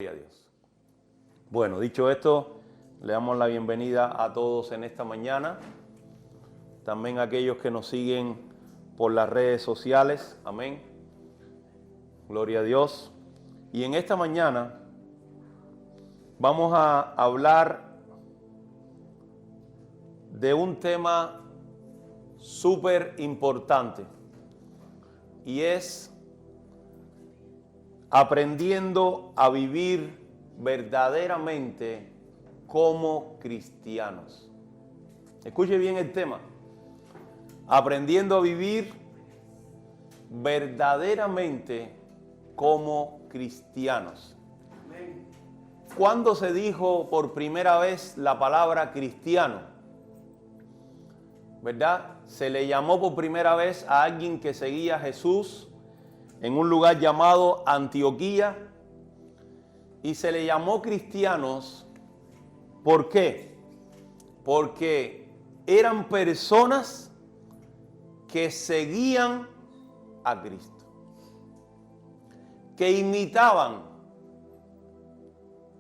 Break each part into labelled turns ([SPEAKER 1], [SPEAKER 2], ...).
[SPEAKER 1] A Dios. Bueno, dicho esto, le damos la bienvenida a todos en esta mañana. También a aquellos que nos siguen por las redes sociales. Amén. Gloria a Dios. Y en esta mañana vamos a hablar de un tema súper importante. Y es aprendiendo a vivir verdaderamente como cristianos. Escuche bien el tema. Aprendiendo a vivir verdaderamente como cristianos. ¿Cuándo se dijo por primera vez la palabra cristiano? ¿Verdad? Se le llamó por primera vez a alguien que seguía a Jesús en un lugar llamado Antioquía, y se le llamó cristianos. ¿Por qué? Porque eran personas que seguían a Cristo, que imitaban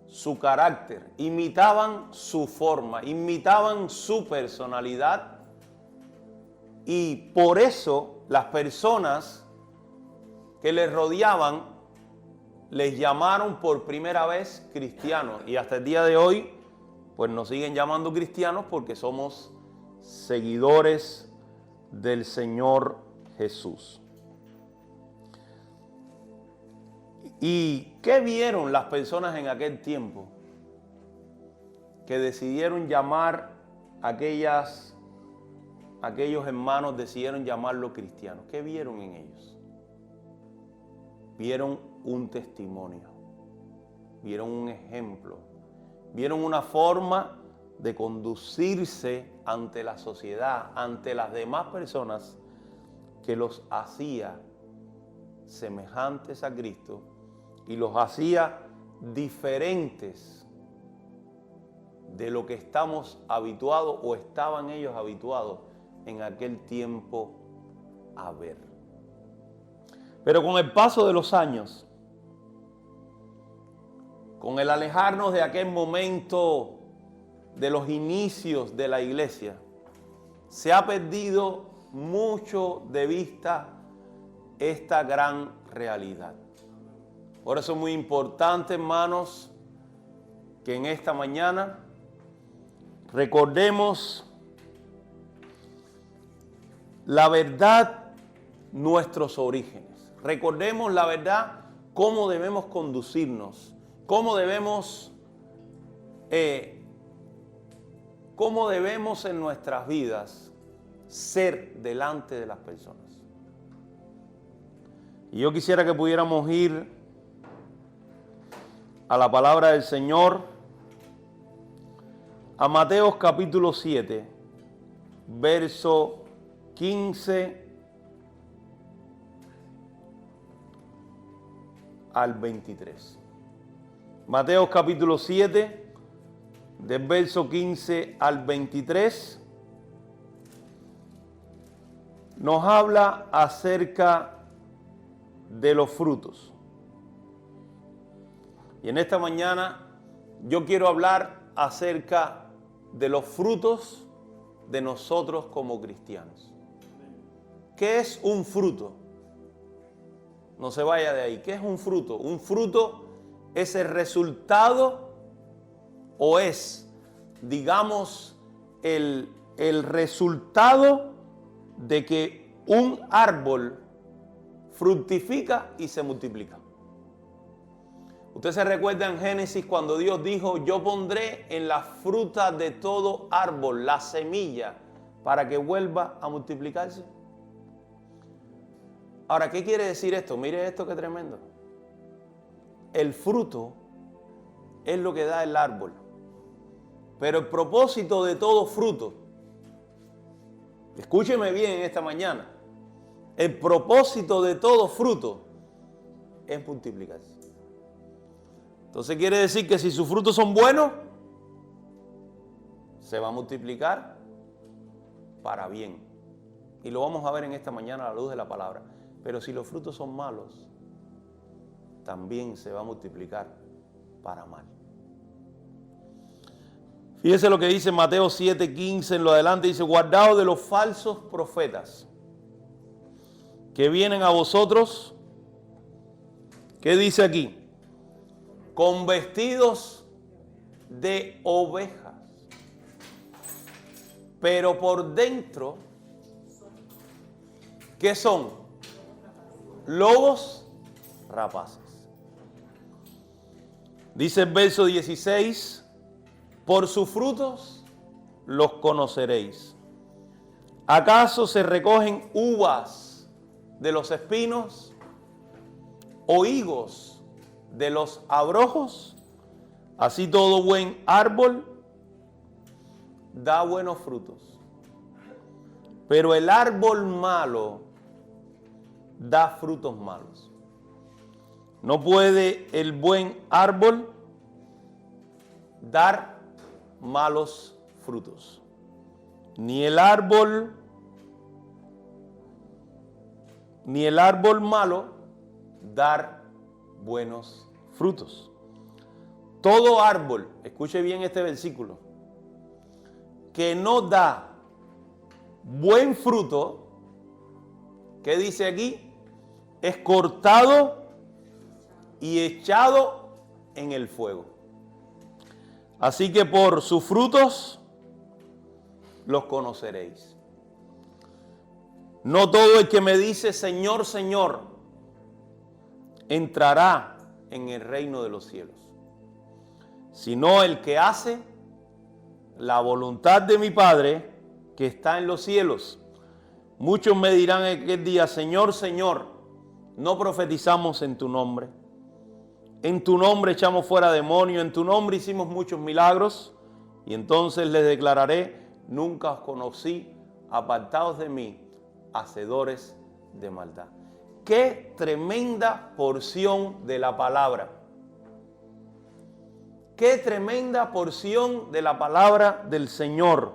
[SPEAKER 1] su carácter, imitaban su forma, imitaban su personalidad, y por eso las personas que les rodeaban les llamaron por primera vez cristianos, y hasta el día de hoy pues nos siguen llamando cristianos porque somos seguidores del Señor Jesús. ¿Y qué vieron las personas en aquel tiempo que decidieron llamar aquellos hermanos, decidieron llamarlos cristianos? ¿Qué vieron en ellos? Vieron un testimonio, vieron un ejemplo, vieron una forma de conducirse ante la sociedad, ante las demás personas, que los hacía semejantes a Cristo y los hacía diferentes de lo que estamos habituados o estaban ellos habituados en aquel tiempo a ver. Pero con el paso de los años, con el alejarnos de aquel momento de los inicios de la iglesia, se ha perdido mucho de vista esta gran realidad. Por eso es muy importante, hermanos, que en esta mañana recordemos la verdad, nuestros orígenes. Recordemos la verdad, cómo debemos conducirnos, cómo debemos en nuestras vidas ser delante de las personas. Y yo quisiera que pudiéramos ir a la palabra del Señor, a Mateo capítulo 7, verso 15 al 23. Mateo capítulo 7, del verso 15 al 23, nos habla acerca de los frutos. Y en esta mañana yo quiero hablar acerca de los frutos de nosotros como cristianos. ¿Qué es un fruto? No se vaya de ahí. ¿Qué es un fruto? Un fruto es el resultado, o es, digamos, el resultado de que un árbol fructifica y se multiplica. Usted se recuerda en Génesis cuando Dios dijo: yo pondré en la fruta de todo árbol la semilla para que vuelva a multiplicarse. Ahora, ¿qué quiere decir esto? Mire esto, qué tremendo. El fruto es lo que da el árbol. Pero el propósito de todo fruto, escúcheme bien en esta mañana, el propósito de todo fruto es multiplicarse. Entonces quiere decir que si sus frutos son buenos, se va a multiplicar para bien. Y lo vamos a ver en esta mañana a la luz de la palabra. Pero si los frutos son malos, también se va a multiplicar para mal. Fíjese lo que dice Mateo 7:15 en lo adelante, dice, guardaos de los falsos profetas que vienen a vosotros, ¿qué dice aquí? Con vestidos de ovejas, pero por dentro, ¿qué son? Lobos rapaces. Dice el verso 16, por sus frutos los conoceréis. ¿Acaso se recogen uvas de los espinos o higos de los abrojos? Así todo buen árbol da buenos frutos, pero el árbol malo da frutos malos. No puede el buen árbol dar malos frutos, ni el árbol malo dar buenos frutos. Todo árbol, escuche bien este versículo, que no da buen fruto, ¿qué dice aquí? Es cortado y echado en el fuego. Así que por sus frutos los conoceréis. No todo el que me dice Señor, Señor, entrará en el reino de los cielos, sino el que hace la voluntad de mi Padre que está en los cielos. Muchos me dirán en aquel día, Señor, Señor, no profetizamos en tu nombre. En tu nombre echamos fuera demonios, en tu nombre hicimos muchos milagros. Y entonces les declararé, nunca os conocí, apartados de mí, hacedores de maldad. Qué tremenda porción de la palabra. Qué tremenda porción de la palabra del Señor.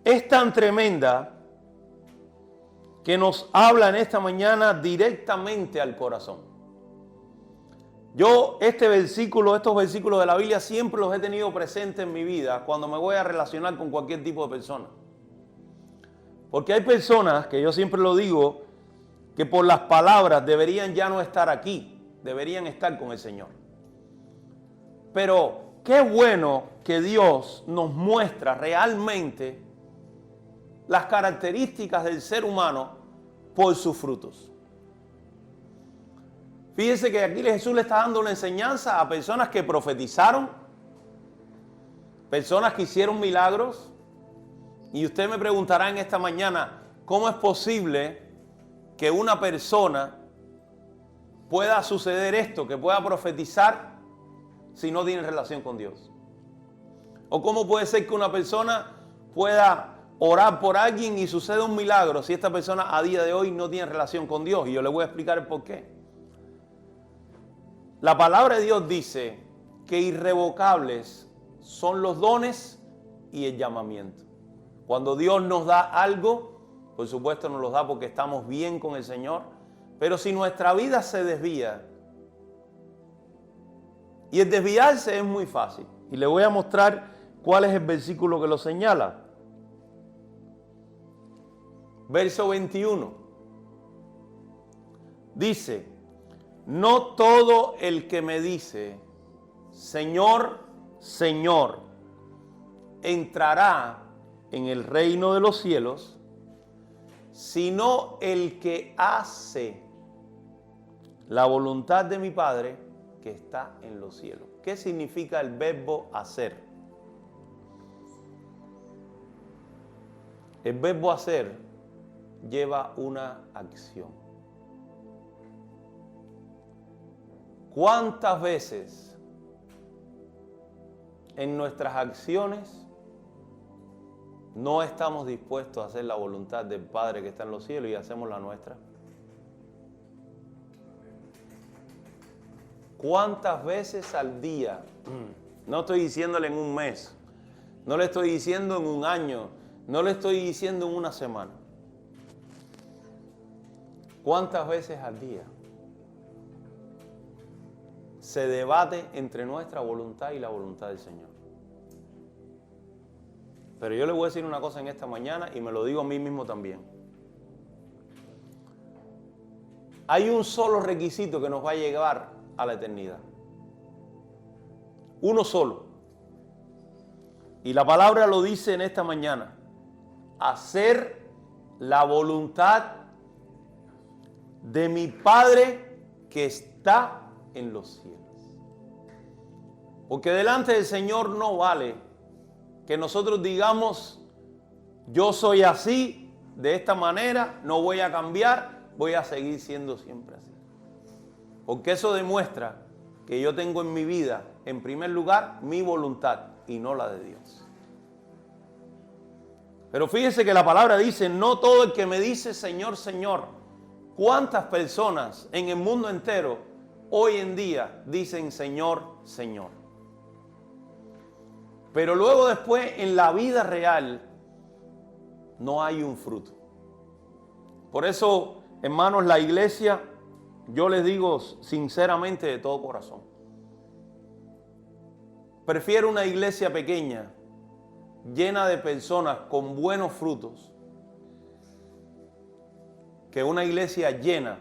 [SPEAKER 1] Es tan tremenda que nos habla en esta mañana directamente al corazón. Yo estos versículos de la Biblia siempre los he tenido presentes en mi vida cuando me voy a relacionar con cualquier tipo de persona. Porque hay personas, que yo siempre lo digo, que por las palabras deberían ya no estar aquí, deberían estar con el Señor. Pero qué bueno que Dios nos muestra realmente las características del ser humano por sus frutos. Fíjese que aquí Jesús le está dando una enseñanza a personas que profetizaron, personas que hicieron milagros. Y usted me preguntará en esta mañana, ¿cómo es posible que una persona pueda suceder esto, que pueda profetizar si no tiene relación con Dios? ¿O cómo puede ser que una persona pueda orar por alguien y suceda un milagro si esta persona a día de hoy no tiene relación con Dios? Y yo le voy a explicar el por qué. La palabra de Dios dice que irrevocables son los dones y el llamamiento. Cuando Dios nos da algo, por supuesto nos lo da porque estamos bien con el Señor, pero si nuestra vida se desvía, y el desviarse es muy fácil, y le voy a mostrar cuál es el versículo que lo señala. Verso 21. Dice, no todo el que me dice, Señor, Señor, entrará en el reino de los cielos, sino el que hace la voluntad de mi Padre que está en los cielos. ¿Qué significa el verbo hacer? El verbo hacer lleva una acción. ¿Cuántas veces en nuestras acciones no estamos dispuestos a hacer la voluntad del Padre que está en los cielos y hacemos la nuestra? ¿Cuántas veces al día? No estoy diciéndole en un mes, no le estoy diciendo en un año, no le estoy diciendo en una semana. ¿Cuántas veces al día se debate entre nuestra voluntad y la voluntad del Señor. Pero yo le voy a decir una cosa en esta mañana y me lo digo a mí mismo también. Hay un solo requisito que nos va a llevar a la eternidad. Uno solo. Y la palabra lo dice en esta mañana. Hacer la voluntad de mi Padre que está en los cielos. Porque delante del Señor no vale que nosotros digamos, yo soy así, de esta manera, no voy a cambiar, voy a seguir siendo siempre así. Porque eso demuestra que yo tengo en mi vida, en primer lugar, mi voluntad y no la de Dios. Pero fíjese que la palabra dice, no todo el que me dice Señor, Señor. ¿Cuántas personas en el mundo entero hoy en día dicen Señor, Señor? Pero luego después en la vida real no hay un fruto. Por eso, hermanos, la iglesia, yo les digo sinceramente de todo corazón, prefiero una iglesia pequeña, llena de personas con buenos frutos, que una iglesia llena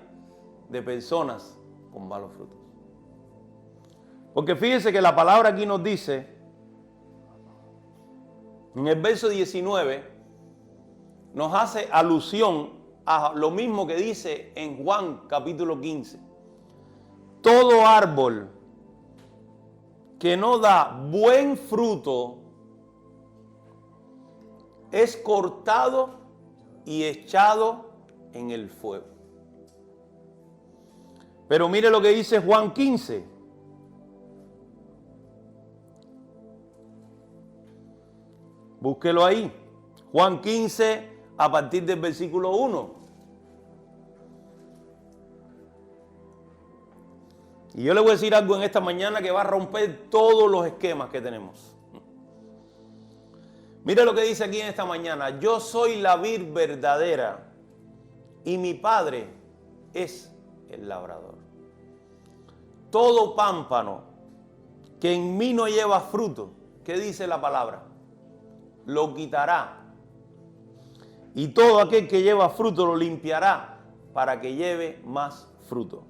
[SPEAKER 1] de personas con malos frutos. Porque fíjense que la palabra aquí nos dice, en el verso 19, nos hace alusión a lo mismo que dice en Juan capítulo 15. Todo árbol que no da buen fruto es cortado y echado en el fuego. Pero mire lo que dice Juan 15. Búsquelo ahí. Juan 15 a partir del versículo 1. Y yo le voy a decir algo en esta mañana que va a romper todos los esquemas que tenemos. Mire lo que dice aquí en esta mañana. Yo soy la vid verdadera y mi Padre es el labrador. Todo pámpano que en mí no lleva fruto, ¿qué dice la palabra? Lo quitará. Y todo aquel que lleva fruto lo limpiará para que lleve más fruto.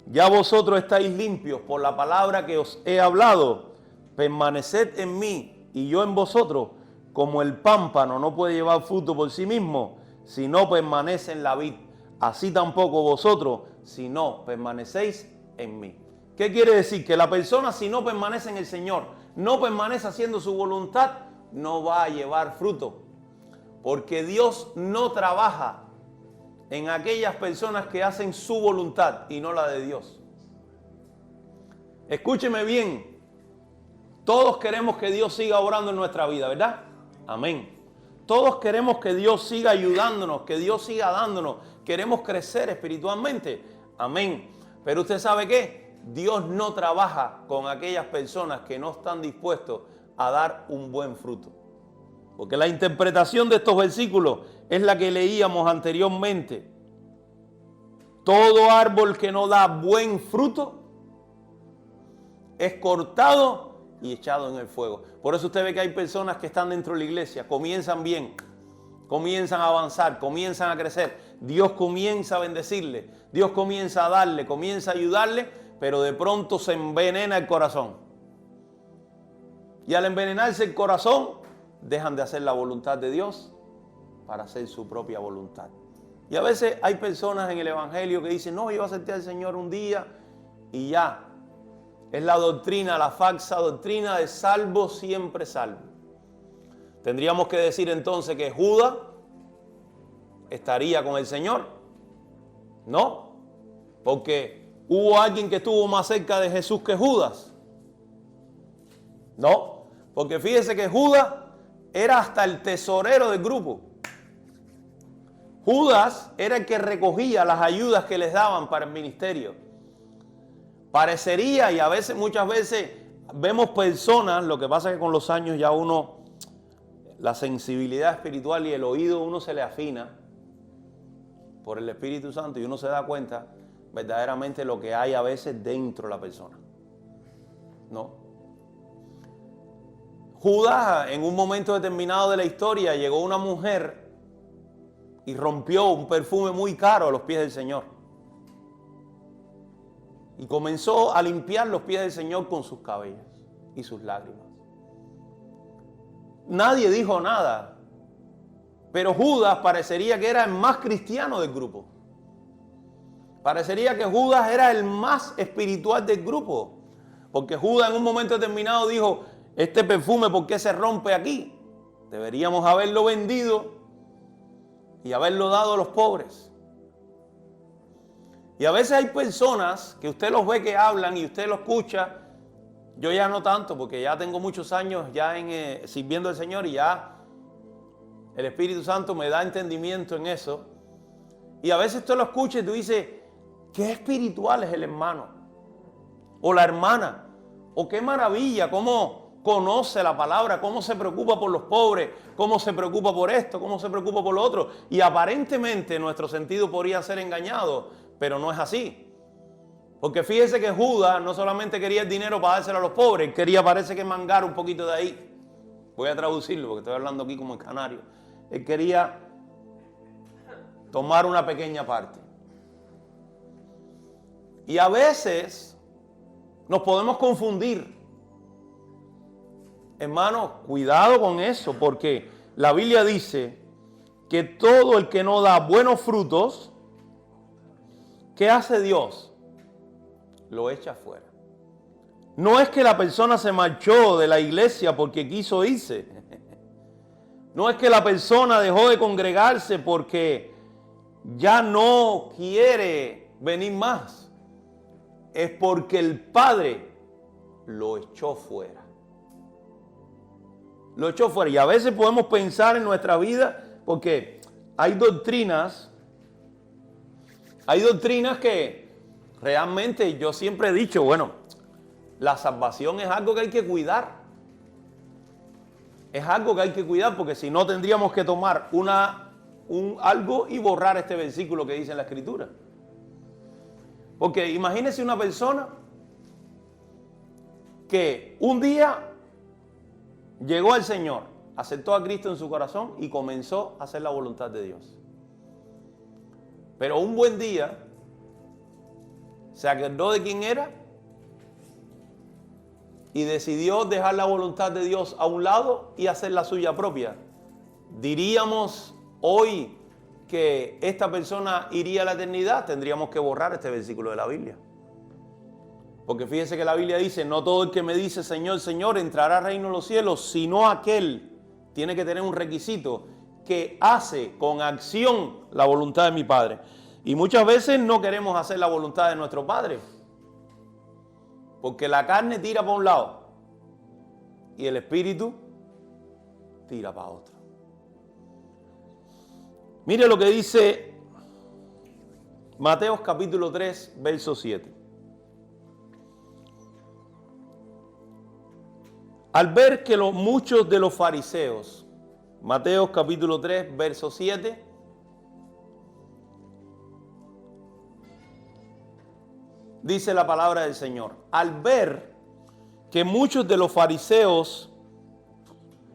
[SPEAKER 1] Ya vosotros estáis limpios por la palabra que os he hablado. Permaneced en mí y yo en vosotros, como el pámpano no puede llevar fruto por sí mismo, si no permanece en la vid. Así tampoco vosotros, si no permanecéis en mí. ¿Qué quiere decir? Que la persona, si no permanece en el Señor, no permanece haciendo su voluntad, no va a llevar fruto. Porque Dios no trabaja en aquellas personas que hacen su voluntad y no la de Dios. Escúcheme bien. Todos queremos que Dios siga obrando en nuestra vida, ¿verdad? Amén. Todos queremos que Dios siga ayudándonos, que Dios siga dándonos. Queremos crecer espiritualmente. Amén. Pero usted sabe qué? Dios no trabaja con aquellas personas que no están dispuestos a dar un buen fruto. Porque la interpretación de estos versículos es la que leíamos anteriormente. Todo árbol que no da buen fruto es cortado y echado en el fuego. Por eso usted ve que hay personas que están dentro de la iglesia, comienzan bien, comienzan a avanzar, comienzan a crecer. Dios comienza a bendecirle, Dios comienza a darle, comienza a ayudarle, pero de pronto se envenena el corazón. Y al envenenarse el corazón, dejan de hacer la voluntad de Dios para hacer su propia voluntad. Y a veces hay personas en el evangelio que dicen, no, yo acepté al Señor un día y ya. Es la doctrina, la falsa doctrina de salvo siempre salvo. Tendríamos que decir entonces que Judas estaría con el Señor. No, porque hubo alguien que estuvo más cerca de Jesús que Judas. No, porque fíjese que Judas era hasta el tesorero del grupo. Judas era el que recogía las ayudas que les daban para el ministerio. Parecería, y a veces, muchas veces, vemos personas, lo que pasa es que con los años ya uno, la sensibilidad espiritual y el oído uno se le afina por el Espíritu Santo y uno se da cuenta verdaderamente lo que hay a veces dentro de la persona. No. Judas, en un momento determinado de la historia, llegó una mujer y rompió un perfume muy caro a los pies del Señor. Y comenzó a limpiar los pies del Señor con sus cabellos y sus lágrimas. Nadie dijo nada, pero Judas parecería que era el más cristiano del grupo. Parecería que Judas era el más espiritual del grupo, porque Judas en un momento determinado dijo, este perfume, ¿por qué se rompe aquí? Deberíamos haberlo vendido y haberlo dado a los pobres. Y a veces hay personas que usted los ve que hablan y usted lo escucha. Yo ya no tanto, porque ya tengo muchos años ya sirviendo al Señor y ya el Espíritu Santo me da entendimiento en eso. Y a veces usted lo escucha y tú dices, qué espiritual es el hermano o la hermana, o qué maravilla, cómo conoce la palabra, cómo se preocupa por los pobres, cómo se preocupa por esto, cómo se preocupa por lo otro. Y aparentemente nuestro sentido podría ser engañado, pero no es así. Porque fíjese que Judas no solamente quería el dinero para dárselo a los pobres, quería, parece que mangar un poquito de ahí. Voy a traducirlo porque estoy hablando aquí como en canario. Él quería tomar una pequeña parte. Y a veces nos podemos confundir. Hermanos, cuidado con eso, porque la Biblia dice que todo el que no da buenos frutos, ¿qué hace Dios? Lo echa fuera. No es que la persona se marchó de la iglesia porque quiso irse. No es que la persona dejó de congregarse porque ya no quiere venir más. Es porque el Padre lo echó fuera. Lo echó fuera. Y a veces podemos pensar en nuestra vida, porque hay doctrinas que realmente yo siempre he dicho, bueno, la salvación es algo que hay que cuidar. Es algo que hay que cuidar, porque si no tendríamos que tomar algo y borrar este versículo que dice en la Escritura. Porque imagínese una persona que un día llegó al Señor, aceptó a Cristo en su corazón y comenzó a hacer la voluntad de Dios. Pero un buen día se acordó de quién era y decidió dejar la voluntad de Dios a un lado y hacer la suya propia. Diríamos hoy que esta persona iría a la eternidad, tendríamos que borrar este versículo de la Biblia. Porque fíjese que la Biblia dice, no todo el que me dice Señor, Señor entrará al reino de los cielos, sino aquel, tiene que tener un requisito, que hace con acción la voluntad de mi Padre. Y muchas veces no queremos hacer la voluntad de nuestro Padre, porque la carne tira para un lado y el Espíritu tira para otro. Mire lo que dice Mateo capítulo 3, verso 7. Al ver que muchos de los fariseos, Mateo capítulo 3, verso 7, dice la palabra del Señor, al ver que muchos de los fariseos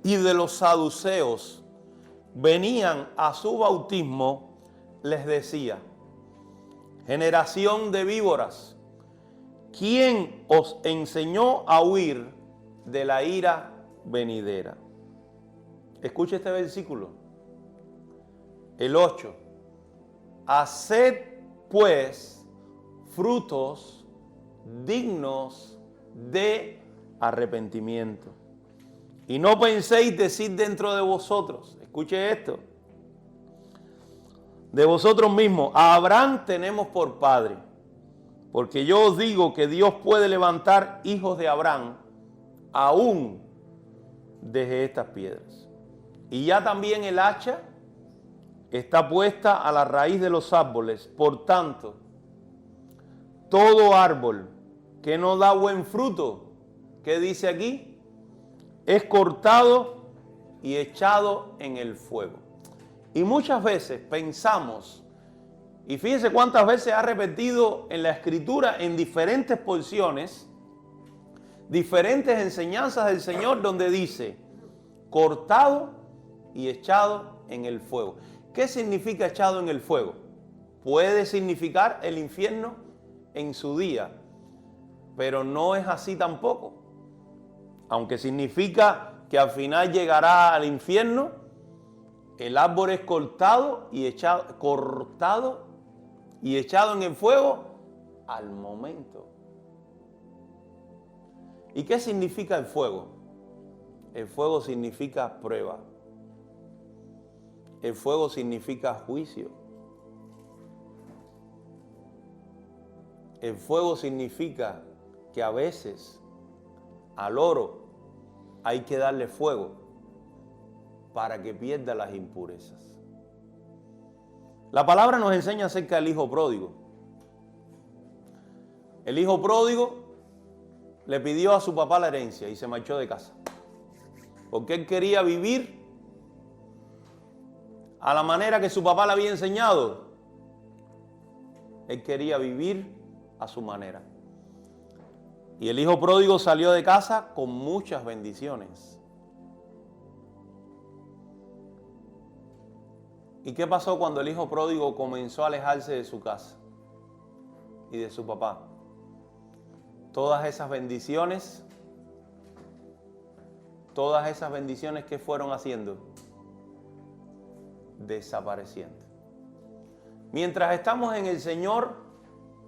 [SPEAKER 1] y de los saduceos venían a su bautismo, les decía, generación de víboras, ¿quién os enseñó a huir de la ira venidera? Escuche este versículo, el 8. Haced pues frutos dignos de arrepentimiento. Y no penséis decir dentro de vosotros, escuche esto, de vosotros mismos, a Abraham tenemos por padre, porque yo os digo que Dios puede levantar hijos de Abraham aún desde estas piedras. Y ya también el hacha está puesta a la raíz de los árboles. Por tanto, todo árbol que no da buen fruto, ¿qué dice aquí? Es cortado y echado en el fuego. Y muchas veces pensamos, y fíjense cuántas veces ha repetido en la Escritura en diferentes porciones, diferentes enseñanzas del Señor donde dice, cortado y echado en el fuego. ¿Qué significa echado en el fuego? Puede significar el infierno en su día, pero no es así tampoco. Aunque significa que al final llegará al infierno, el árbol es cortado y echado en el fuego al momento. ¿Y qué significa el fuego? El fuego significa prueba. El fuego significa juicio. El fuego significa que a veces al oro hay que darle fuego para que pierda las impurezas. La palabra nos enseña acerca del hijo pródigo. El hijo pródigo le pidió a su papá la herencia y se marchó de casa. Porque él quería vivir a la manera que su papá le había enseñado. Él quería vivir a su manera. Y el hijo pródigo salió de casa con muchas bendiciones. ¿Y qué pasó cuando el hijo pródigo comenzó a alejarse de su casa y de su papá? Todas esas bendiciones que fueron haciendo, desapareciendo. Mientras estamos en el Señor,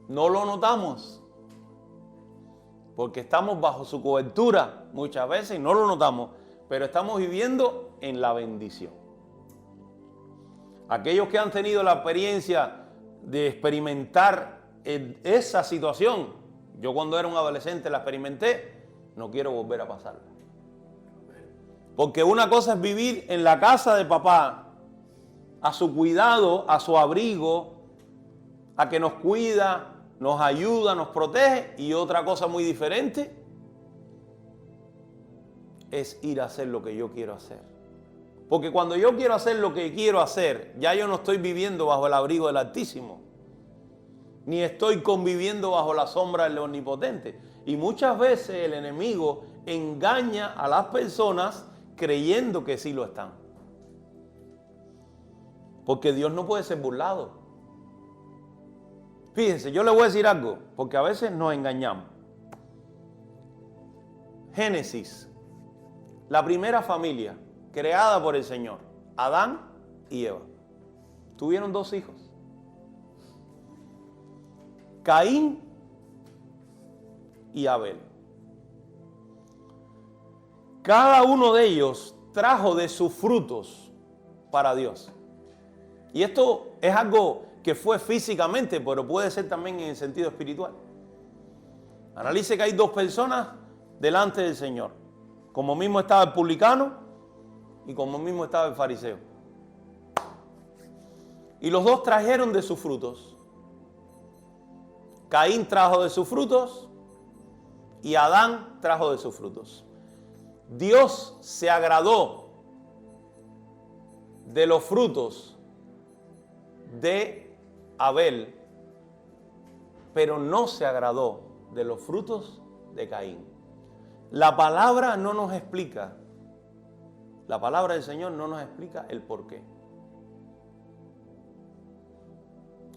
[SPEAKER 1] no lo notamos, porque estamos bajo su cobertura muchas veces y no lo notamos, pero estamos viviendo en la bendición. Aquellos que han tenido la experiencia de experimentar esa situación, yo cuando era un adolescente la experimenté, no quiero volver a pasarla. Porque una cosa es vivir en la casa de papá, a su cuidado, a su abrigo, a que nos cuida, nos ayuda, nos protege, y otra cosa muy diferente es ir a hacer lo que yo quiero hacer. Porque cuando yo quiero hacer lo que quiero hacer, ya yo no estoy viviendo bajo el abrigo del Altísimo, ni estoy conviviendo bajo la sombra del Omnipotente. Y muchas veces el enemigo engaña a las personas creyendo que sí lo están. Porque Dios no puede ser burlado. Fíjense, yo le voy a decir algo, porque a veces nos engañamos. Génesis, la primera familia creada por el Señor, Adán y Eva, tuvieron 2 hijos. Caín y Abel. Cada uno de ellos trajo de sus frutos para Dios. Y esto es algo que fue físicamente, pero puede ser también en el sentido espiritual. Analice que hay 2 personas delante del Señor. Como mismo estaba el publicano y como mismo estaba el fariseo. Y los 2 trajeron de sus frutos. Caín trajo de sus frutos y Adán trajo de sus frutos. Dios se agradó de los frutos de Abel, pero no se agradó de los frutos de Caín. La palabra no nos explica, la palabra del Señor no nos explica el porqué.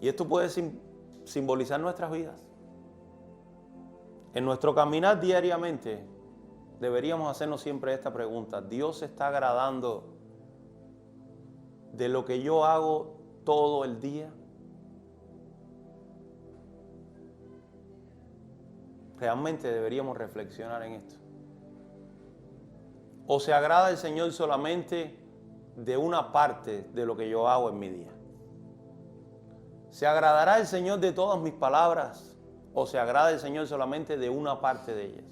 [SPEAKER 1] Y esto puede simbolizar nuestras vidas. En nuestro caminar diariamente deberíamos hacernos siempre esta pregunta: ¿Dios se está agradando de lo que yo hago todo el día? Realmente deberíamos reflexionar en esto. ¿O se agrada el Señor solamente de una parte de lo que yo hago en mi día? ¿Se agradará el Señor de todas mis palabras o se agrada el Señor solamente de una parte de ellas?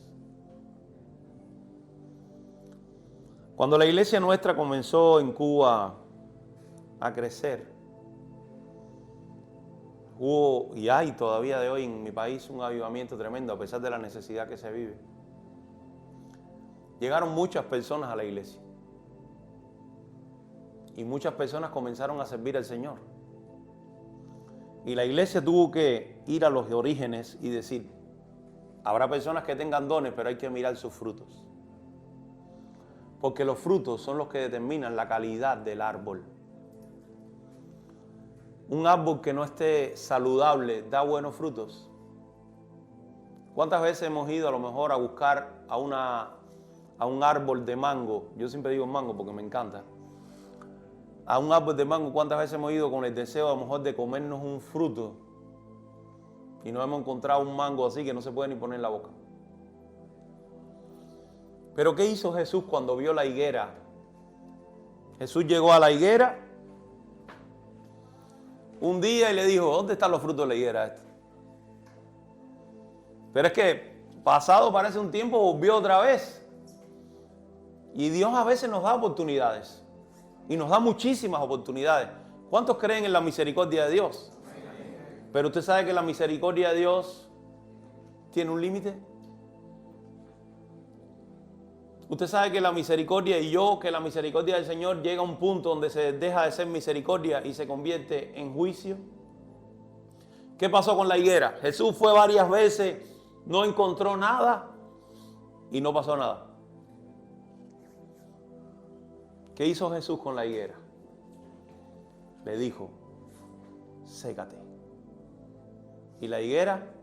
[SPEAKER 1] Cuando la iglesia nuestra comenzó en Cuba a crecer, hubo y hay todavía de hoy en mi país un avivamiento tremendo a pesar de la necesidad que se vive. Llegaron muchas personas a la iglesia y muchas personas comenzaron a servir al Señor. Y la iglesia tuvo que ir a los orígenes y decir: Habrá personas que tengan dones, pero hay que mirar sus frutos. Porque los frutos son los que determinan la calidad del árbol. Un árbol que no esté saludable da buenos frutos. ¿Cuántas veces hemos ido a lo mejor a buscar a un árbol de mango? Yo siempre digo mango porque me encanta. A un árbol de mango, ¿cuántas veces hemos ido con el deseo a lo mejor de comernos un fruto? Y no hemos encontrado un mango así que no se puede ni poner en la boca. Pero ¿qué hizo Jesús cuando vio la higuera? Jesús llegó a la higuera un día y le dijo, ¿dónde están los frutos de la higuera esta? Pero es que pasado parece un tiempo, volvió otra vez. Y Dios a veces nos da oportunidades. Y nos da muchísimas oportunidades. ¿Cuántos creen en la misericordia de Dios? Pero usted sabe que la misericordia de Dios tiene un límite. Usted sabe que la misericordia que la misericordia del Señor llega a un punto donde se deja de ser misericordia y se convierte en juicio. ¿Qué pasó con la higuera? Jesús fue varias veces, no encontró nada y no pasó nada. ¿Qué hizo Jesús con la higuera? Le dijo, sécate. Y la higuera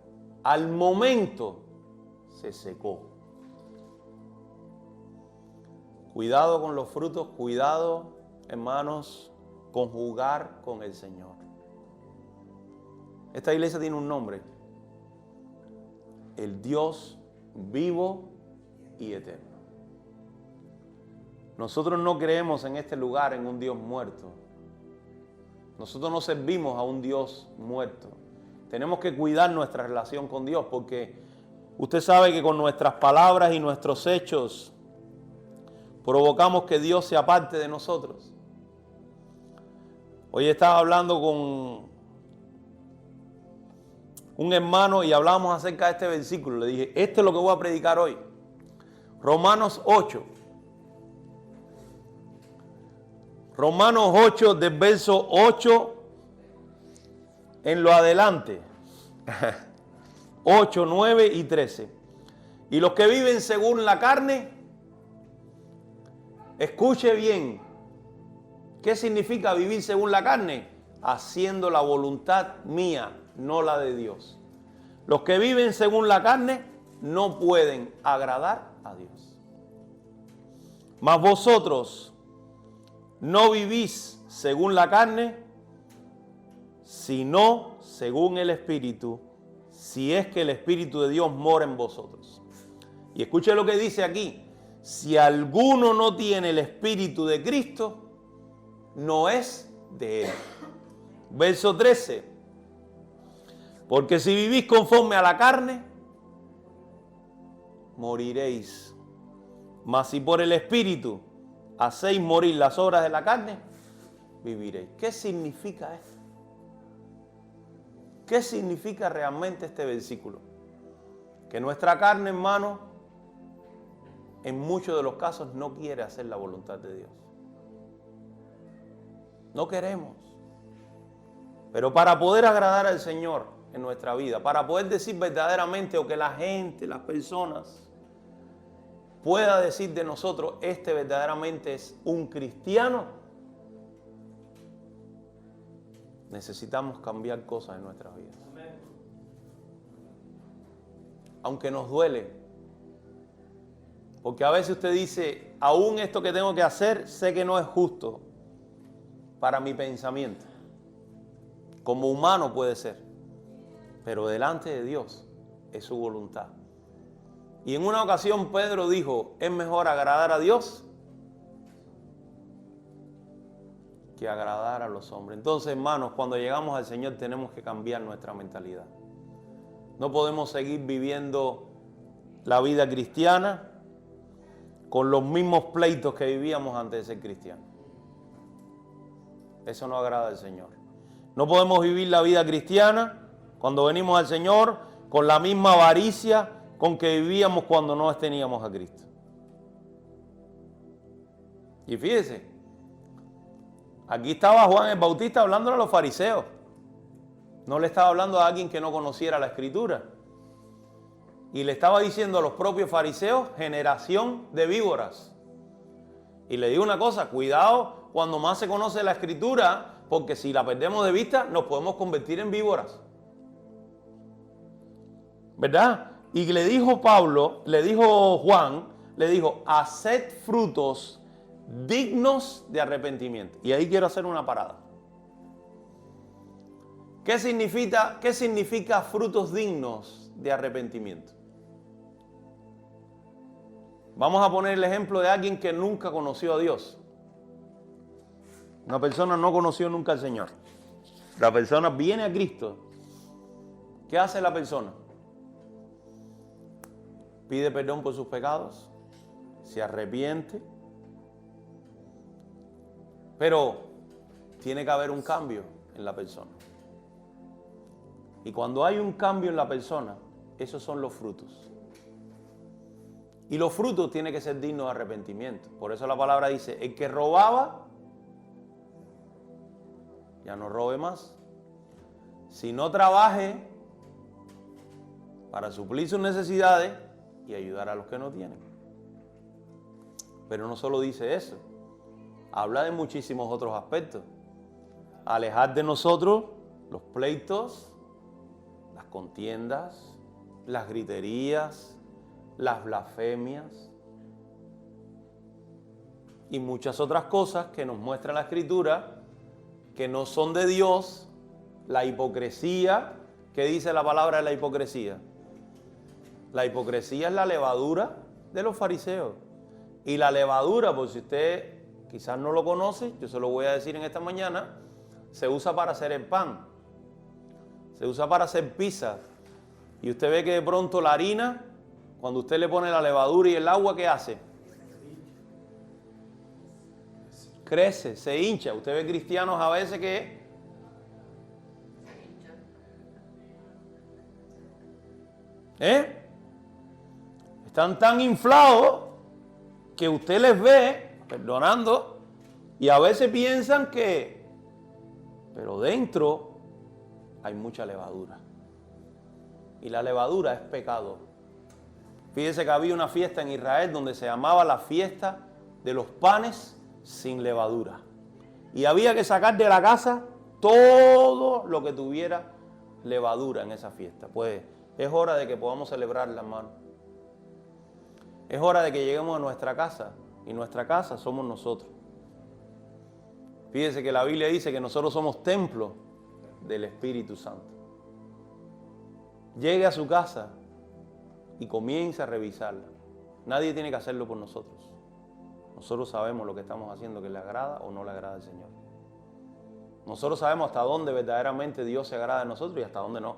[SPEAKER 1] al momento se secó. Cuidado con los frutos, cuidado, hermanos, con jugar con el Señor. Esta iglesia tiene un nombre: el Dios vivo y eterno. Nosotros no creemos en este lugar en un Dios muerto. Nosotros no servimos a un Dios muerto. Tenemos que cuidar nuestra relación con Dios, porque usted sabe que con nuestras palabras y nuestros hechos provocamos que Dios se aparte de nosotros. Hoy estaba hablando con un hermano y hablamos acerca de este versículo. Le dije, esto es lo que voy a predicar hoy. Romanos 8. Romanos 8, del verso 8 en lo adelante. 8, 9 y 13. Y los que viven según la carne, escuche bien. ¿Qué significa vivir según la carne? Haciendo la voluntad mía, no la de Dios. Los que viven según la carne no pueden agradar a Dios. Mas vosotros no vivís según la carne, sino según el Espíritu, si es que el Espíritu de Dios mora en vosotros. Y escuche lo que dice aquí: si alguno no tiene el Espíritu de Cristo, no es de él. Verso 13. Porque si vivís conforme a la carne, moriréis. Mas si por el Espíritu hacéis morir las obras de la carne, viviréis. ¿Qué significa esto? ¿Qué significa realmente este versículo? Que nuestra carne, hermano, en muchos de los casos no quiere hacer la voluntad de Dios. No queremos. Pero para poder agradar al Señor en nuestra vida, para poder decir verdaderamente, o que la gente, las personas, pueda decir de nosotros, este verdaderamente es un cristiano, necesitamos cambiar cosas en nuestras vidas. Aunque nos duele. Porque a veces usted dice, aún esto que tengo que hacer, sé que no es justo para mi pensamiento. Como humano puede ser, pero delante de Dios es su voluntad. Y en una ocasión Pedro dijo, es mejor agradar a Dios que agradar a los hombres. Entonces, hermanos, cuando llegamos al Señor tenemos que cambiar nuestra mentalidad. No podemos seguir viviendo la vida cristiana con los mismos pleitos que vivíamos antes de ser cristianos. Eso no agrada al Señor. No podemos vivir la vida cristiana cuando venimos al Señor con la misma avaricia con que vivíamos cuando no teníamos a Cristo. Y fíjese, aquí estaba Juan el Bautista hablándole a los fariseos. No le estaba hablando a alguien que no conociera la Escritura. Y le estaba diciendo a los propios fariseos, generación de víboras. Y le digo una cosa, cuidado cuando más se conoce la Escritura, porque si la perdemos de vista nos podemos convertir en víboras. ¿Verdad? Y le dijo Pablo, le dijo Juan, le dijo, haced frutos dignos de arrepentimiento. Y ahí quiero hacer una parada. ¿Qué significa frutos dignos de arrepentimiento? Vamos a poner el ejemplo de alguien que nunca conoció a Dios. Una persona no conoció nunca al Señor. La persona viene a Cristo. ¿Qué hace la persona? Pide perdón por sus pecados, se arrepiente, pero tiene que haber un cambio en la persona. Y cuando hay un cambio en la persona, esos son los frutos. Y los frutos tienen que ser dignos de arrepentimiento. Por eso la palabra dice, el que robaba, ya no robe más. Si no trabaje para suplir sus necesidades y ayudar a los que no tienen. Pero no solo dice eso, habla de muchísimos otros aspectos. Alejar de nosotros los pleitos, las contiendas, las griterías, las blasfemias y muchas otras cosas que nos muestra la Escritura que no son de Dios. La hipocresía, ¿qué dice la palabra de la hipocresía? La hipocresía es la levadura de los fariseos. Y la levadura, por si usted quizás no lo conoce, yo se lo voy a decir en esta mañana, se usa para hacer el pan. Se usa para hacer pizza. Y usted ve que de pronto la harina, cuando usted le pone la levadura y el agua, ¿qué hace? Crece, se hincha. Usted ve cristianos a veces que están tan inflados que usted les ve, perdonando, y a veces piensan que, pero dentro hay mucha levadura. Y la levadura es pecado. Fíjese que había una fiesta en Israel donde se llamaba la fiesta de los panes sin levadura. Y había que sacar de la casa todo lo que tuviera levadura en esa fiesta. Pues es hora de que podamos celebrarla, hermano. Es hora de que lleguemos a nuestra casa. Y nuestra casa somos nosotros. Fíjese que la Biblia dice que nosotros somos templo del Espíritu Santo. Llegue a su casa y comience a revisarla. Nadie tiene que hacerlo por nosotros. Nosotros sabemos lo que estamos haciendo, que le agrada o no le agrada al Señor. Nosotros sabemos hasta dónde verdaderamente Dios se agrada de nosotros y hasta dónde no.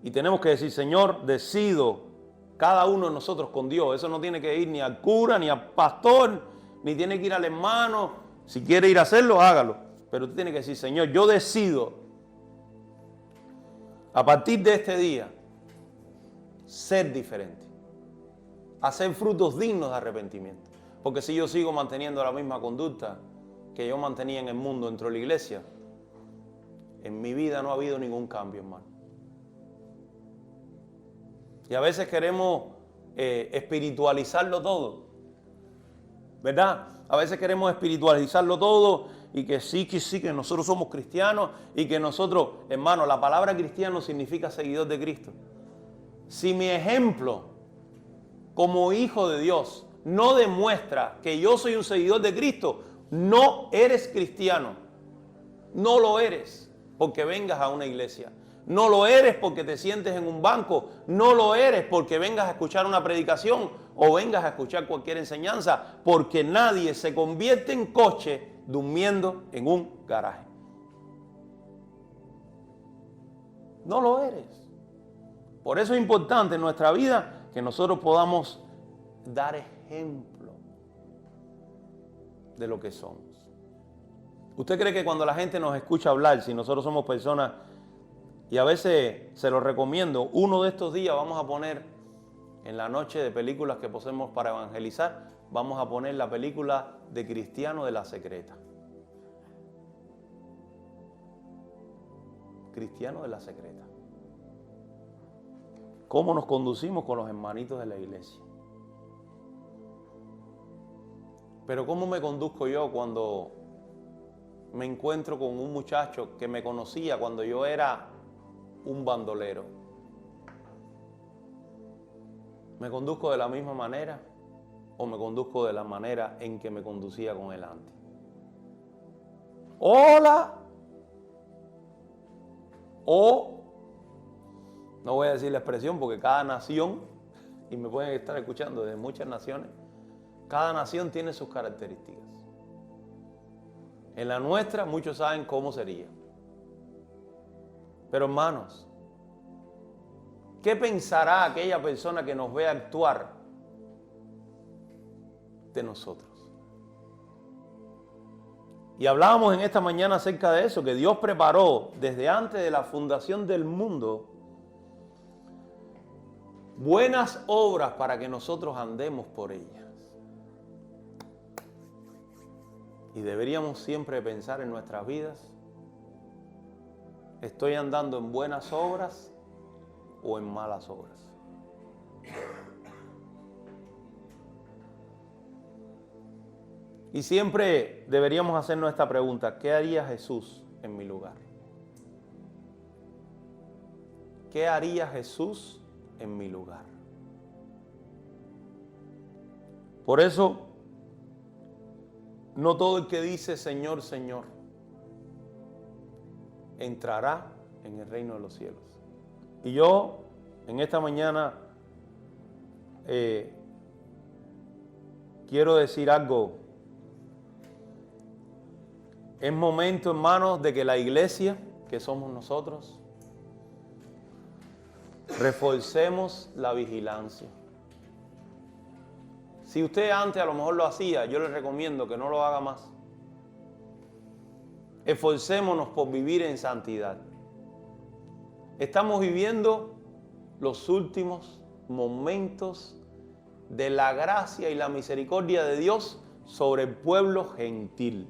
[SPEAKER 1] Y tenemos que decir, Señor, decido cada uno de nosotros con Dios. Eso no tiene que ir ni al cura, ni al pastor, ni tiene que ir al hermano. Si quiere ir a hacerlo, hágalo. Pero tú tienes que decir, Señor, yo decido a partir de este día ser diferente. Hacer frutos dignos de arrepentimiento. Porque si yo sigo manteniendo la misma conducta que yo mantenía en el mundo dentro de la iglesia, en mi vida no ha habido ningún cambio, hermano. Y a veces queremos espiritualizarlo todo, ¿verdad? A veces queremos espiritualizarlo todo y que sí, que nosotros somos cristianos y que nosotros, hermano, la palabra cristiano significa seguidor de Cristo. Si mi ejemplo como hijo de Dios no demuestra que yo soy un seguidor de Cristo, no eres cristiano. No lo eres porque vengas a una iglesia. No lo eres porque te sientes en un banco. No lo eres porque vengas a escuchar una predicación o vengas a escuchar cualquier enseñanza, porque nadie se convierte en coche durmiendo en un garaje. No lo eres. Por eso es importante en nuestra vida que nosotros podamos dar ejemplo de lo que somos. ¿Usted cree que cuando la gente nos escucha hablar, si nosotros somos personas, y a veces se lo recomiendo, uno de estos días vamos a poner en la noche de películas que posemos para evangelizar, vamos a poner la película de Cristiano de la Secreta. Cristiano de la Secreta. cómo nos conducimos con los hermanitos de la iglesia. Pero ¿cómo me conduzco yo cuando me encuentro con un muchacho que me conocía cuando yo era un bandolero? ¿Me conduzco de la misma manera o me conduzco de la manera en que me conducía con él antes? Hola. O, no voy a decir la expresión porque cada nación, y me pueden estar escuchando de muchas naciones, cada nación tiene sus características. En la nuestra muchos saben cómo sería. Pero hermanos, ¿qué pensará aquella persona que nos ve actuar de nosotros? Y hablábamos en esta mañana acerca de eso, que Dios preparó desde antes de la fundación del mundo buenas obras para que nosotros andemos por ellas. Y deberíamos siempre pensar en nuestras vidas, ¿estoy andando en buenas obras o en malas obras? Y siempre deberíamos hacernos esta pregunta: ¿qué haría Jesús en mi lugar? ¿Qué haría Jesús en mi lugar? Por eso, no todo el que dice Señor, Señor, entrará en el reino de los cielos. Y yo, en esta mañana, quiero decir algo. Es momento, hermanos, de que la iglesia, que somos nosotros, reforcemos la vigilancia. Si usted antes a lo mejor lo hacía, yo le recomiendo que no lo haga más. Esforcémonos por vivir en santidad. Estamos viviendo los últimos momentos de la gracia y la misericordia de Dios sobre el pueblo gentil.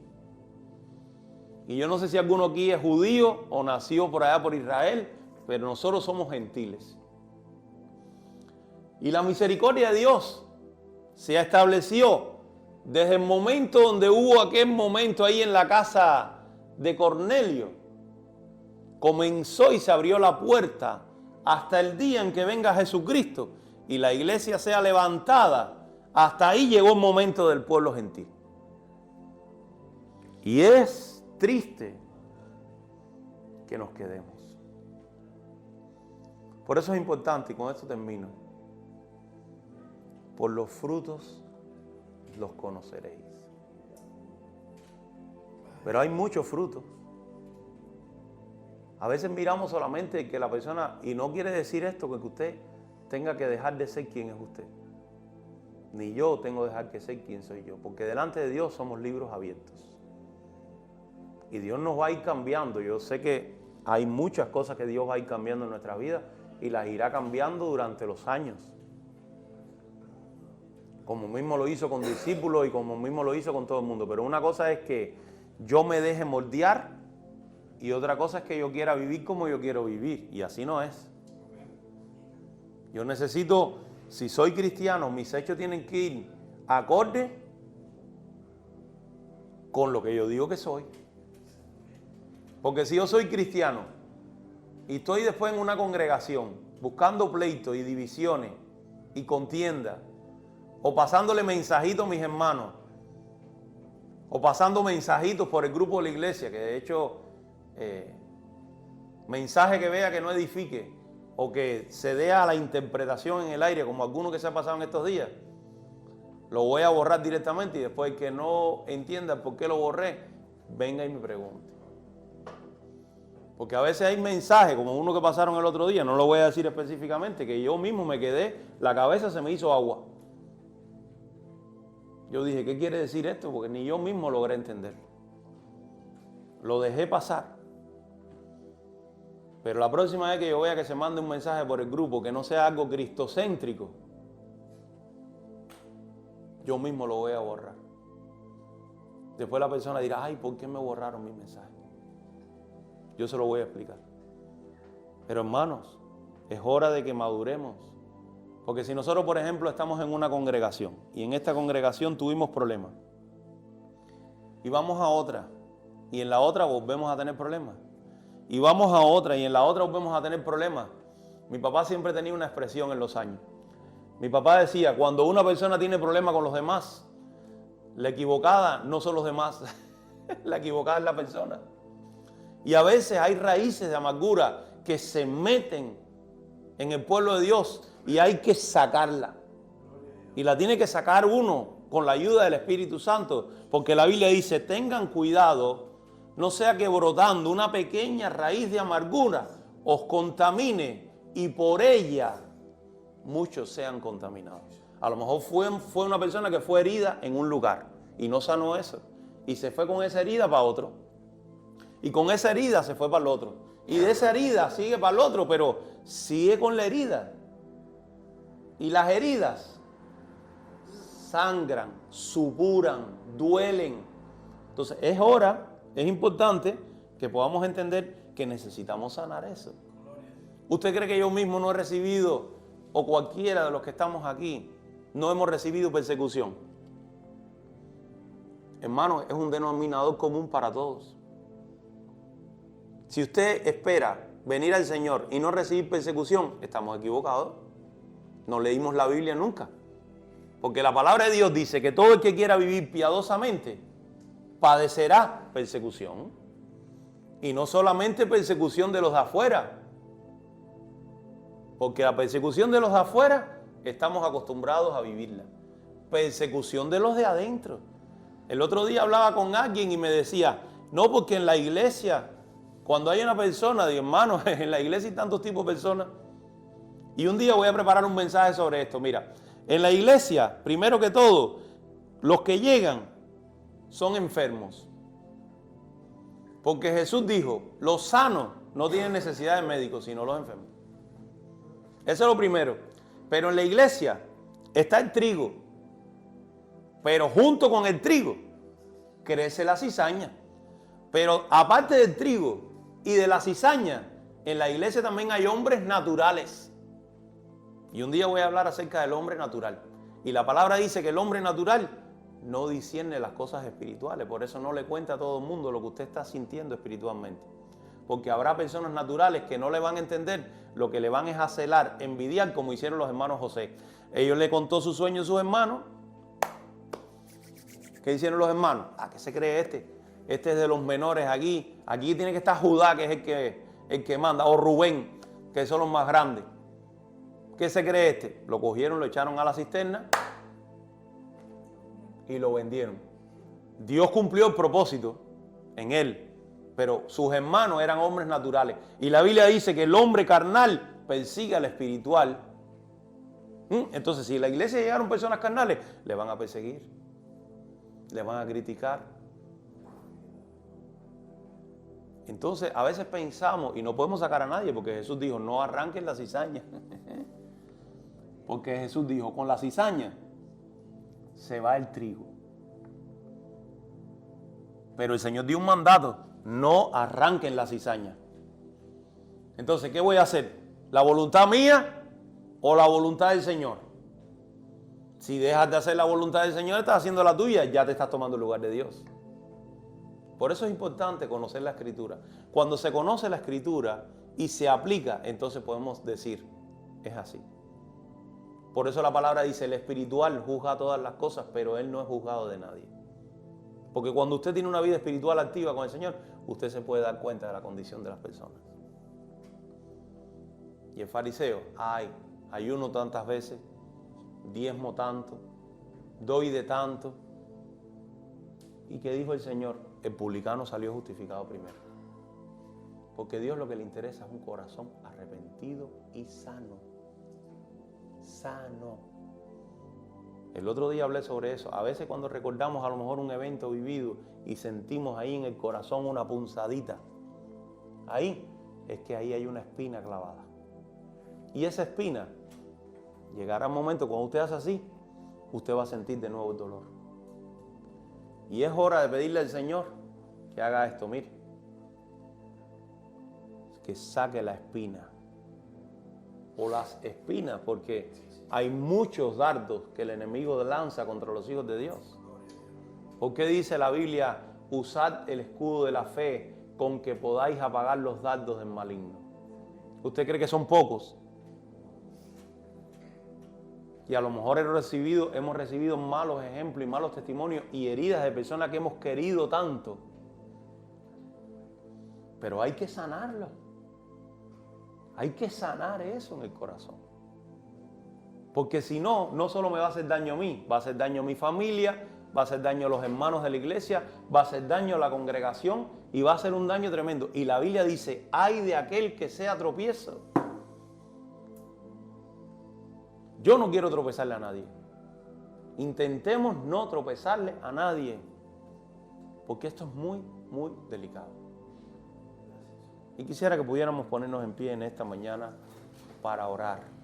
[SPEAKER 1] Y yo no sé si alguno aquí es judío o nació por allá por Israel, pero nosotros somos gentiles. Y la misericordia de Dios se estableció desde el momento donde hubo aquel momento ahí en la casa de Cornelio. Comenzó y se abrió la puerta hasta el día en que venga Jesucristo y la iglesia sea levantada. Hasta ahí llegó el momento del pueblo gentil. Y es triste que nos quedemos. Por eso es importante, y con esto termino: por los frutos los conoceréis. Pero hay muchos frutos. A veces miramos solamente que la persona, y no quiere decir esto que usted tenga que dejar de ser quien es usted. Ni yo tengo que dejar de ser quien soy yo, porque delante de Dios somos libros abiertos. Y Dios nos va a ir cambiando. Yo sé que hay muchas cosas que Dios va a ir cambiando en nuestra vida y las irá cambiando durante los años. Como mismo lo hizo con discípulos y como mismo lo hizo con todo el mundo. Pero una cosa es que yo me deje moldear y otra cosa es que yo quiera vivir como yo quiero vivir. Y así no es. Yo necesito, si soy cristiano, mis hechos tienen que ir acorde con lo que yo digo que soy. Porque si yo soy cristiano y estoy después en una congregación buscando pleitos y divisiones y contiendas, o pasándole mensajitos a mis hermanos, o pasando mensajitos por el grupo de la iglesia, que de hecho mensaje que vea que no edifique o que se dé a la interpretación en el aire, como alguno que se ha pasado en estos días, lo voy a borrar directamente y después el que no entienda por qué lo borré, venga y me pregunte. Porque a veces hay mensajes, como uno que pasaron el otro día, no lo voy a decir específicamente, que yo mismo me quedé, la cabeza se me hizo agua. Yo dije, ¿qué quiere decir esto? Porque ni yo mismo logré entenderlo. Lo dejé pasar. Pero la próxima vez que yo vea que se mande un mensaje por el grupo que no sea algo cristocéntrico, yo mismo lo voy a borrar. Después la persona dirá, ay, ¿por qué me borraron mi mensaje? Yo se lo voy a explicar. Pero hermanos, Es hora de que maduremos. Porque si nosotros, por ejemplo, estamos en una congregación y en esta congregación tuvimos problemas y vamos a otra y en la otra volvemos a tener problemas y vamos a otra y en la otra volvemos a tener problemas. Mi papá siempre tenía una expresión en los años. Mi papá decía, cuando una persona tiene problemas con los demás, la equivocada no son los demás, la equivocada es la persona. Y a veces hay raíces de amargura que se meten en el pueblo de Dios y hay que sacarla. Y la tiene que sacar uno con la ayuda del Espíritu Santo, porque la Biblia dice, tengan cuidado, no sea que brotando una pequeña raíz de amargura os contamine y por ella muchos sean contaminados. A lo mejor fue una persona que fue herida en un lugar y no sanó eso. Y se fue con esa herida para otro. Y con esa herida se fue para el otro. Y de esa herida sigue para el otro, pero sigue con la herida. Y las heridas sangran, supuran, duelen. Entonces es hora, es importante que podamos entender que necesitamos sanar eso. ¿Usted cree que yo mismo no he recibido, o cualquiera de los que estamos aquí, no hemos recibido persecución? Hermano, es un denominador común para todos. Si usted espera venir al Señor y no recibir persecución, estamos equivocados. No leímos la Biblia nunca. Porque la palabra de Dios dice que todo el que quiera vivir piadosamente padecerá persecución. Y no solamente persecución de los de afuera. Porque la persecución de los de afuera estamos acostumbrados a vivirla. Persecución de los de adentro. El otro día hablaba con alguien y me decía, no, porque en la iglesia, cuando hay una persona, digo, hermano, en la iglesia hay tantos tipos de personas. Y un día voy a preparar un mensaje sobre esto. Mira, en la iglesia, primero que todo, los que llegan son enfermos. Porque Jesús dijo, los sanos no tienen necesidad de médicos, sino los enfermos. Eso es lo primero. Pero en la iglesia está el trigo. Pero junto con el trigo crece la cizaña. Pero aparte del trigo y de la cizaña, en la iglesia también hay hombres naturales. Y un día voy a hablar acerca del hombre natural. Y la palabra dice que el hombre natural no discierne las cosas espirituales. Por eso no le cuenta a todo el mundo lo que usted está sintiendo espiritualmente. Porque habrá personas naturales que no le van a entender, lo que le van es a celar, envidiar, como hicieron los hermanos José. Ellos le contó su sueño a sus hermanos. ¿Qué hicieron los hermanos? ¿Qué se cree este? Este es de los menores aquí. Aquí tiene que estar Judá, que es el que manda, o Rubén, que son los más grandes. ¿Qué se cree este? Lo cogieron, lo echaron a la cisterna y lo vendieron. Dios cumplió el propósito en él, pero sus hermanos eran hombres naturales. Y la Biblia dice que el hombre carnal persigue al espiritual. Entonces, si en la iglesia llegaron personas carnales, le van a perseguir, le van a criticar. Entonces, a veces pensamos, y no podemos sacar a nadie, porque Jesús dijo, no arranquen la cizaña. Porque Jesús dijo, con la cizaña se va el trigo. Pero el Señor dio un mandato, no arranquen la cizaña. Entonces, ¿qué voy a hacer? ¿La voluntad mía o la voluntad del Señor? Si dejas de hacer la voluntad del Señor, estás haciendo la tuya, ya te estás tomando el lugar de Dios. Por eso es importante conocer la Escritura. Cuando se conoce la Escritura y se aplica, entonces podemos decir, es así. Por eso la palabra dice, el espiritual juzga todas las cosas, pero él no es juzgado de nadie. Porque cuando usted tiene una vida espiritual activa con el Señor, usted se puede dar cuenta de la condición de las personas. Y el fariseo, ayuno tantas veces, diezmo tanto, doy de tanto. ¿Y qué dijo el Señor? El publicano salió justificado primero. Porque Dios lo que le interesa es un corazón arrepentido y sano. Sano. El otro día hablé sobre eso. A veces cuando recordamos a lo mejor un evento vivido y sentimos ahí en el corazón una punzadita, ahí es que ahí hay una espina clavada. Y esa espina, llegará un momento cuando usted hace así, usted va a sentir de nuevo el dolor. Y es hora de pedirle al Señor que haga esto, mire, que saque la espina o las espinas, porque hay muchos dardos que el enemigo lanza contra los hijos de Dios. ¿Por qué dice la Biblia, usad el escudo de la fe con que podáis apagar los dardos del maligno? ¿Usted cree que son pocos? Y a lo mejor hemos recibido malos ejemplos y malos testimonios y heridas de personas que hemos querido tanto. Pero hay que sanarlo. Hay que sanar eso en el corazón. Porque si no, no solo me va a hacer daño a mí, va a hacer daño a mi familia, va a hacer daño a los hermanos de la iglesia, va a hacer daño a la congregación y va a hacer un daño tremendo. Y la Biblia dice, ay de aquel que sea tropiezo. Yo no quiero tropezarle a nadie. Intentemos no tropezarle a nadie. Porque esto es muy, muy delicado. Y quisiera que pudiéramos ponernos en pie en esta mañana para orar.